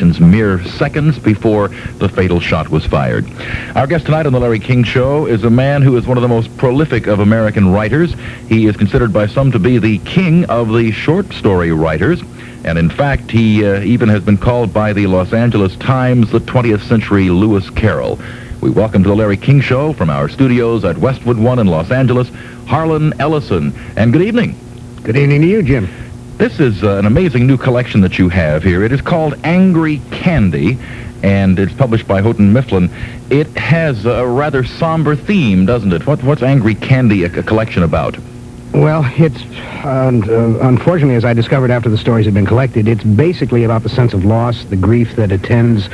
mere seconds before the fatal shot was fired. Our guest tonight on The Larry King Show is a man who is one of the most prolific of American writers. He is considered by some to be the king of the short story writers. And in fact, he even has been called by the Los Angeles Times the 20th century Lewis Carroll. We welcome to The Larry King Show from our studios at Westwood One in Los Angeles, Harlan Ellison. And good evening. Good evening to you, Jim. This is an amazing new collection that you have here. It is called Angry Candy, and it's published by Houghton Mifflin. It has a rather somber theme, doesn't it? What's Angry Candy a collection about? Well, it's, unfortunately, as I discovered after the stories had been collected, it's basically about the sense of loss, the grief that attends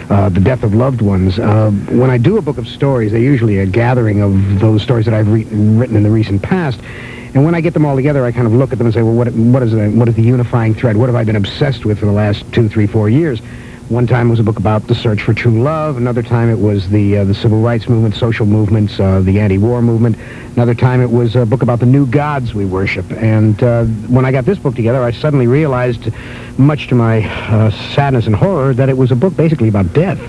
the death of loved ones. When I do a book of stories, they're usually a gathering of those stories that I've written in the recent past. And when I get them all together, I kind of look at them and say, well, what is the unifying thread? What have I been obsessed with for the last 2, 3, 4 years? One time it was a book about the search for true love. Another time it was the civil rights movement, social movements, the anti-war movement. Another time it was a book about the new gods we worship. And when I got this book together, I suddenly realized, much to my sadness and horror, that it was a book basically about death.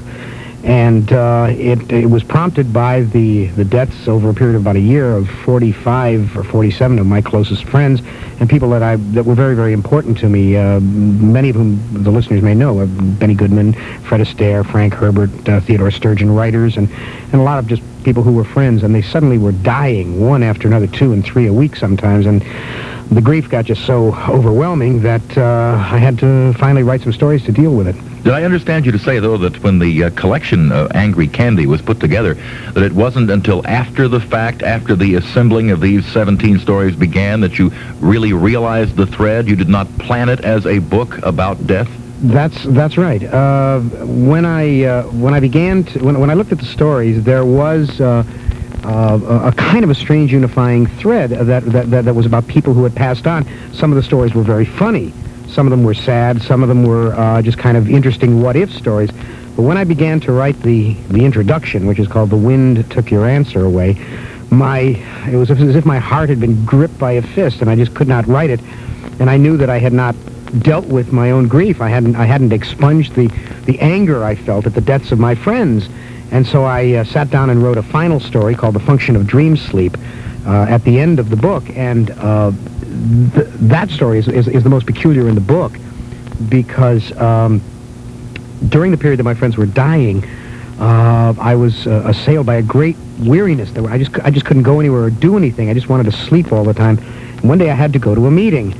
And it was prompted by the deaths over a period of about a year of 45 or 47 of my closest friends and people that were very, very important to me, many of whom the listeners may know, Benny Goodman, Fred Astaire, Frank Herbert, Theodore Sturgeon, writers, and a lot of just people who were friends, and they suddenly were dying one after another, 2 and 3 a week sometimes, and the grief got just so overwhelming that I had to finally write some stories to deal with it. Did I understand you to say, though, that when the collection of Angry Candy was put together, that it wasn't until after the fact, after the assembling of these 17 stories began, that you really realized the thread? You did not plan it as a book about death? That's right. When I looked at the stories, there was a kind of a strange unifying thread that was about people who had passed on. Some of the stories were very funny. Some of them were sad. Some of them were just kind of interesting what-if stories. But when I began to write the introduction, which is called The Wind Took Your Answer Away, it was as if my heart had been gripped by a fist, and I just could not write it. And I knew that I had not dealt with my own grief. I hadn't expunged the anger I felt at the deaths of my friends. And so I sat down and wrote a final story called The Function of Dream Sleep at the end of the book. And that story is the most peculiar in the book because during the period that my friends were dying, I was assailed by a great weariness. I just couldn't go anywhere or do anything. I just wanted to sleep all the time. And one day I had to go to a meeting,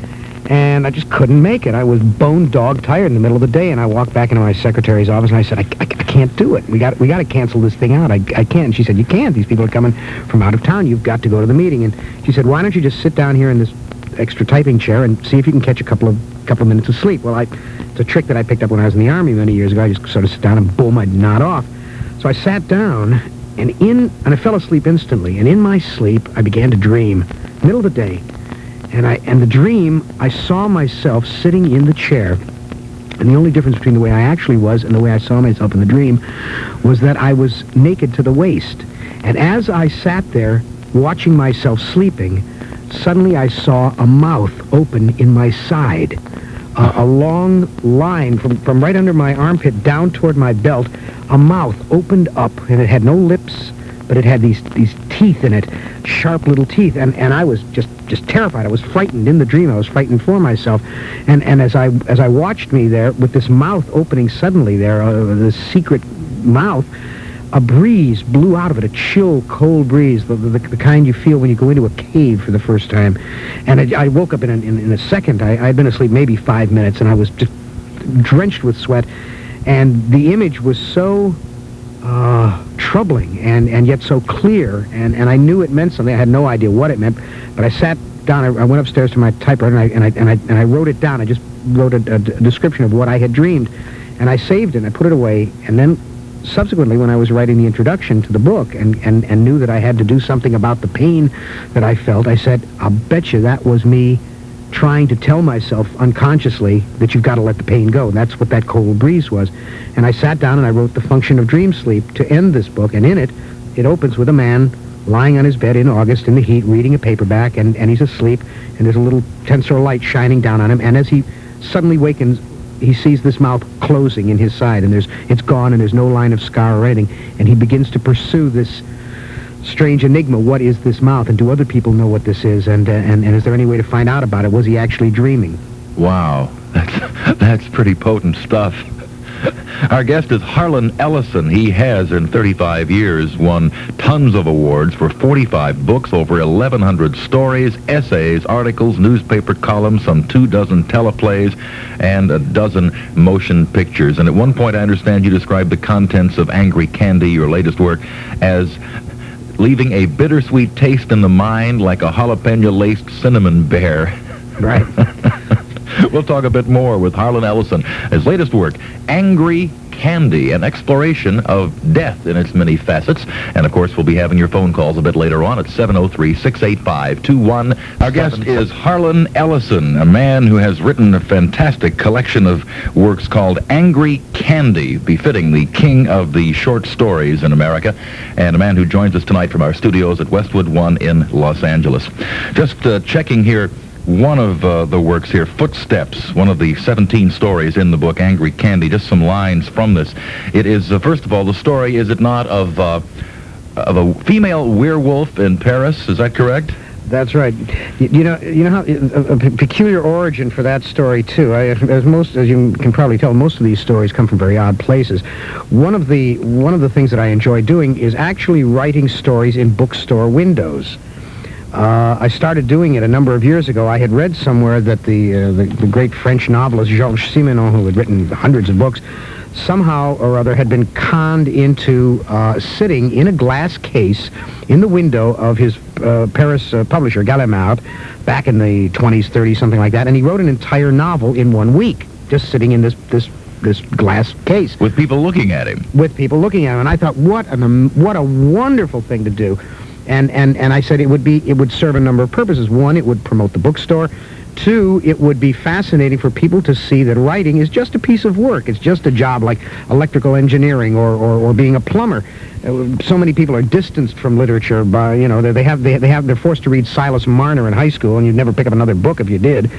and I just couldn't make it. I was bone dog tired in the middle of the day, and I walked back into my secretary's office, and I said, I can't do it. We got to cancel this thing out. I can't. And she said, you can't. These people are coming from out of town. You've got to go to the meeting. And she said, why don't you just sit down here in this extra typing chair and see if you can catch a couple of minutes of sleep? Well, it's a trick that I picked up when I was in the Army many years ago. I just sort of sit down and boom, I'd nod off. So I sat down, and I fell asleep instantly. And in my sleep, I began to dream, middle of the day. And the dream, I saw myself sitting in the chair. And the only difference between the way I actually was and the way I saw myself in the dream was that I was naked to the waist. And as I sat there watching myself sleeping, suddenly I saw a mouth open in my side. A long line from right under my armpit down toward my belt, a mouth opened up, and it had no lips, but it had these teeth in it, sharp little teeth, and I was just terrified. I was frightened in the dream. I was frightened for myself, and as I watched me there with this mouth opening suddenly there, this secret mouth, a breeze blew out of it, a chill, cold breeze, the kind you feel when you go into a cave for the first time. And I woke up in a second. I'd been asleep maybe 5 minutes, and I was just drenched with sweat, and the image was so troubling and yet so clear, and I knew it meant something. I had no idea what it meant, but I sat down. I went upstairs to my typewriter and I wrote it down. I just wrote a description of what I had dreamed, and I saved it and I put it away. And then subsequently, when I was writing the introduction to the book and knew that I had to do something about the pain that I felt, I said, I'll bet you that was me trying to tell myself unconsciously that you've got to let the pain go. That's what that cold breeze was. And I sat down and I wrote The Function of Dream Sleep to end this book. And in it, it opens with a man lying on his bed in August in the heat, reading a paperback, and he's asleep, and there's a little tensor light shining down on him. And as he suddenly wakens he sees this mouth closing in his side, and it's gone, and there's no line of scar or anything, and he begins to pursue this strange enigma. What is this mouth, and do other people know what this is, and is there any way to find out about it? Was he actually dreaming? Wow, that's pretty potent stuff. Our guest is Harlan Ellison. He has, in 35 years, won tons of awards for 45 books, over 1,100 stories, essays, articles, newspaper columns, some 24 teleplays, and a dozen motion pictures. And at one point, I understand you described the contents of Angry Candy, your latest work, as leaving a bittersweet taste in the mind like a jalapeno-laced cinnamon bear. Right. We'll talk a bit more with Harlan Ellison. His latest work, Angry Candy, an exploration of death in its many facets. And, of course, we'll be having your phone calls a bit later on at 703-685-2177. Our guest is Harlan Ellison, a man who has written a fantastic collection of works called Angry Candy, befitting the king of the short stories in America, and a man who joins us tonight from our studios at Westwood One in Los Angeles. Just checking here, one of the works here, Footsteps, one of the 17 stories in the book, Angry Candy. Just some lines from this. It is, first of all, the story, is it not, of a female werewolf in Paris? Is that correct? That's right. You know how a peculiar origin for that story too. As you can probably tell, most of these stories come from very odd places. One of the things that I enjoy doing is actually writing stories in bookstore windows. I started doing it a number of years ago. I had read somewhere that the great French novelist Georges Simenon, who had written hundreds of books, somehow or other had been conned into sitting in a glass case in the window of his Paris publisher, Gallimard, back in the 20s, 30s, something like that, and he wrote an entire novel in 1 week, just sitting in this glass case. With people looking at him. With people looking at him. And I thought, what a wonderful thing to do. And I said it would serve a number of purposes. One, it would promote the bookstore. Two, it would be fascinating for people to see that writing is just a piece of work. It's just a job like electrical engineering or being a plumber. So many people are distanced from literature by, they're forced to read Silas Marner in high school, and you'd never pick up another book if you did.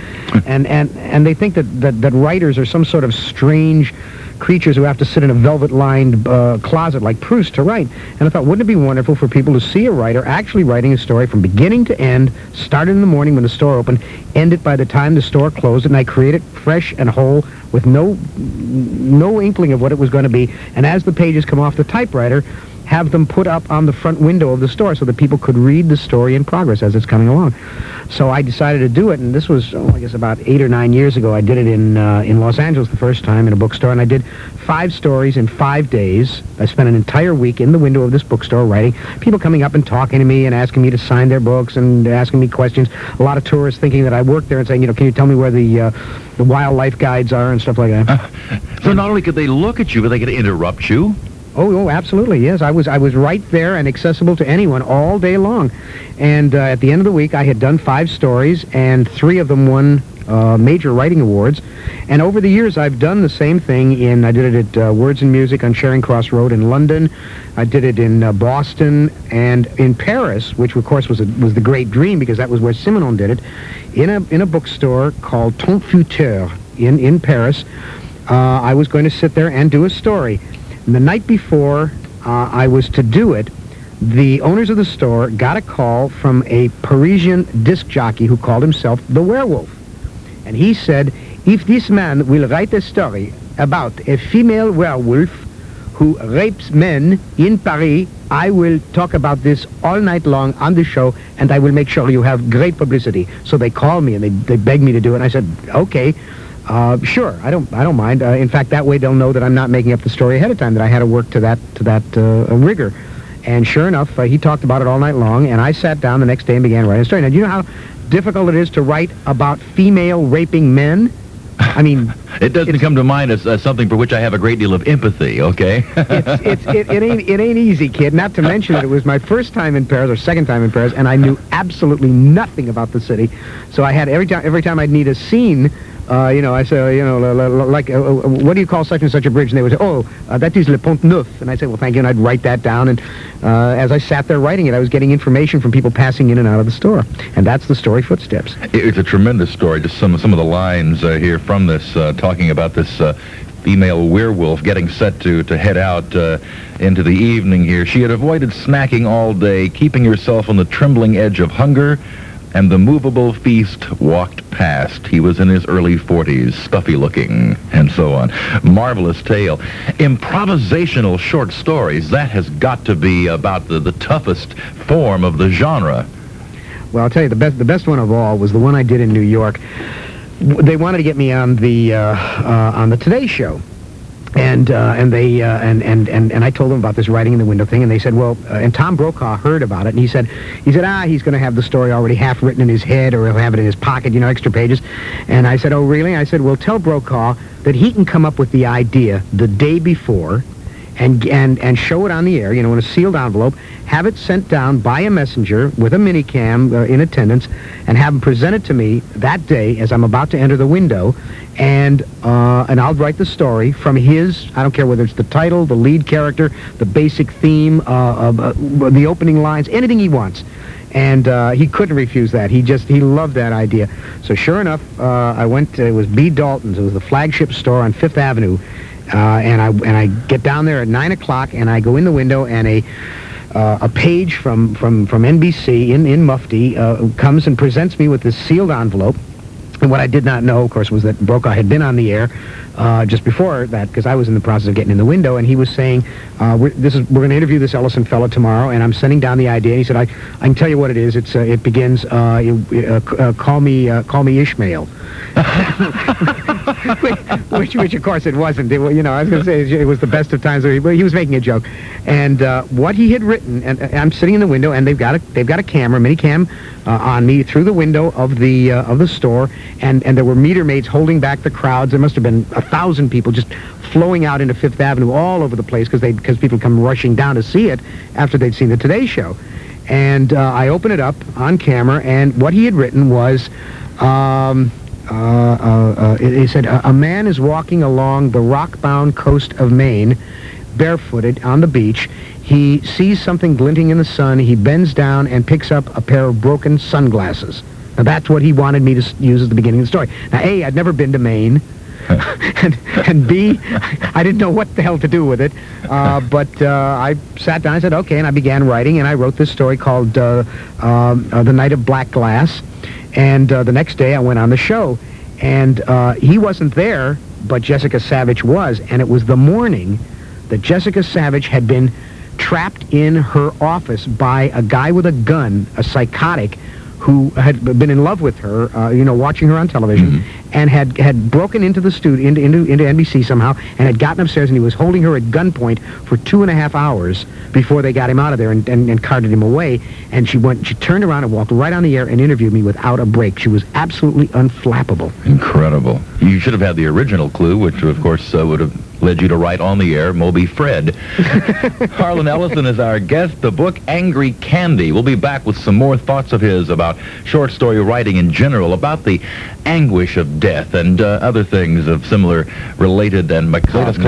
And they think that writers are some sort of strange creatures who have to sit in a velvet-lined closet like Proust to write. And I thought, wouldn't it be wonderful for people to see a writer actually writing a story from beginning to end, started in the morning when the store opened, ended by the time the store closed, and I create it fresh and whole with no inkling of what it was going to be. And as the pages come off the typewriter, have them put up on the front window of the store so that people could read the story in progress as it's coming along. So I decided to do it, and this was, I guess, about 8 or 9 years ago. I did it in Los Angeles the first time in a bookstore, and I did 5 stories in 5 days. I spent an entire week in the window of this bookstore writing, people coming up and talking to me and asking me to sign their books and asking me questions. A lot of tourists thinking that I worked there and saying, can you tell me where the wildlife guides are and stuff like that. So not only could they look at you, but they could interrupt you. Oh, absolutely, yes. I was right there and accessible to anyone all day long. And at the end of the week, I had done 5 stories, and 3 of them won major writing awards. And over the years, I've done the same thing I did it at Words and Music on Charing Cross Road in London. I did it in Boston and in Paris, which, of course, was the great dream because that was where Simenon did it, in a bookstore called Ton Futur in Paris. I was going to sit there and do a story. And the night before I was to do it, the owners of the store got a call from a Parisian disc jockey who called himself the Werewolf. And he said, if this man will write a story about a female werewolf who rapes men in Paris, I will talk about this all night long on the show, and I will make sure you have great publicity. So they called me, and they begged me to do it, and I said, okay. Sure, I don't mind. In fact, that way they'll know that I'm not making up the story ahead of time, that I had to work to that rigor. And sure enough, he talked about it all night long, and I sat down the next day and began writing a story. Now, do you know how difficult it is to write about female raping men? I mean, it doesn't come to mind as something for which I have a great deal of empathy. Okay, it ain't easy, kid. Not to mention that it was my first time in Paris or second time in Paris, and I knew absolutely nothing about the city. So I had every time I'd need a scene I say, what do you call such and such a bridge? And they would say, that is Le Pont Neuf. And I say, well, thank you, and I'd write that down. And as I sat there writing it, I was getting information from people passing in and out of the store. And that's the story Footsteps. It's a tremendous story. Just some of the lines here from this, talking about this female werewolf getting set to head out into the evening here. She had avoided snacking all day, keeping herself on the trembling edge of hunger, and the movable feast walked past. He was in his early 40s, stuffy looking, and so on. Marvelous tale. Improvisational short stories, that has got to be about the toughest form of the genre. Well, I'll tell you, the best one of all was the one I did in New York. They wanted to get me on the Today Show. And I told them about this writing in the window thing, and they said, well, and Tom Brokaw heard about it, and he said, he's going to have the story already half written in his head, or he'll have it in his pocket, extra pages. And I said, oh, really? I said, well, tell Brokaw that he can come up with the idea the day before, and show it on the air, in a sealed envelope, have it sent down by a messenger with a minicam in attendance, and have him present it to me that day as I'm about to enter the window, and I'll write the story from his, I don't care whether it's the title, the lead character, the basic theme, the opening lines, anything he wants. And he couldn't refuse that. He loved that idea. So sure enough, I went, it was B. Dalton's, it was the flagship store on Fifth Avenue, and I get down there at 9 o'clock, and I go in the window, and a page from NBC in Mufti comes and presents me with this sealed envelope. And what I did not know, of course, was that Brokaw had been on the air just before that, because I was in the process of getting in the window, and he was saying, we're going to interview this Ellison fellow tomorrow, and I'm sending down the idea. And he said, I can tell you what it is. It begins, call me Ishmael. which of course it wasn't. I was going to say it was the best of times. He was making a joke, and what he had written. And I'm sitting in the window, and they've got a camera, minicam, on me through the window of the store, and there were meter maids holding back the crowds. There must have been 1,000 people just flowing out into Fifth Avenue all over the place because people come rushing down to see it after they'd seen the Today Show. And I open it up on camera, and what he had written was. He said, a man is walking along the rock-bound coast of Maine, barefooted on the beach. He sees something glinting in the sun. He bends down and picks up a pair of broken sunglasses. Now, that's what he wanted me to use at the beginning of the story. Now, A, I'd never been to Maine, and B, I didn't know what the hell to do with it. But I sat down, I said, okay, and I began writing, and I wrote this story called The Night of Black Glass. And the next day I went on the show, and he wasn't there, but Jessica Savage was, and it was the morning that Jessica Savage had been trapped in her office by a guy with a gun, a psychotic, who had been in love with her, watching her on television, and had broken into the studio, into NBC somehow, and had gotten upstairs, and he was holding her at gunpoint for 2.5 hours before they got him out of there and carted him away. And she turned around and walked right on the air and interviewed me without a break. She was absolutely unflappable. Incredible. You should have had the original clue, which of course would have led you to write on the air, Moby Fred. Harlan Ellison is our guest. The book, Angry Candy. We'll be back with some more thoughts of his about short story writing in general, about the anguish of death and other things of similar related and macabre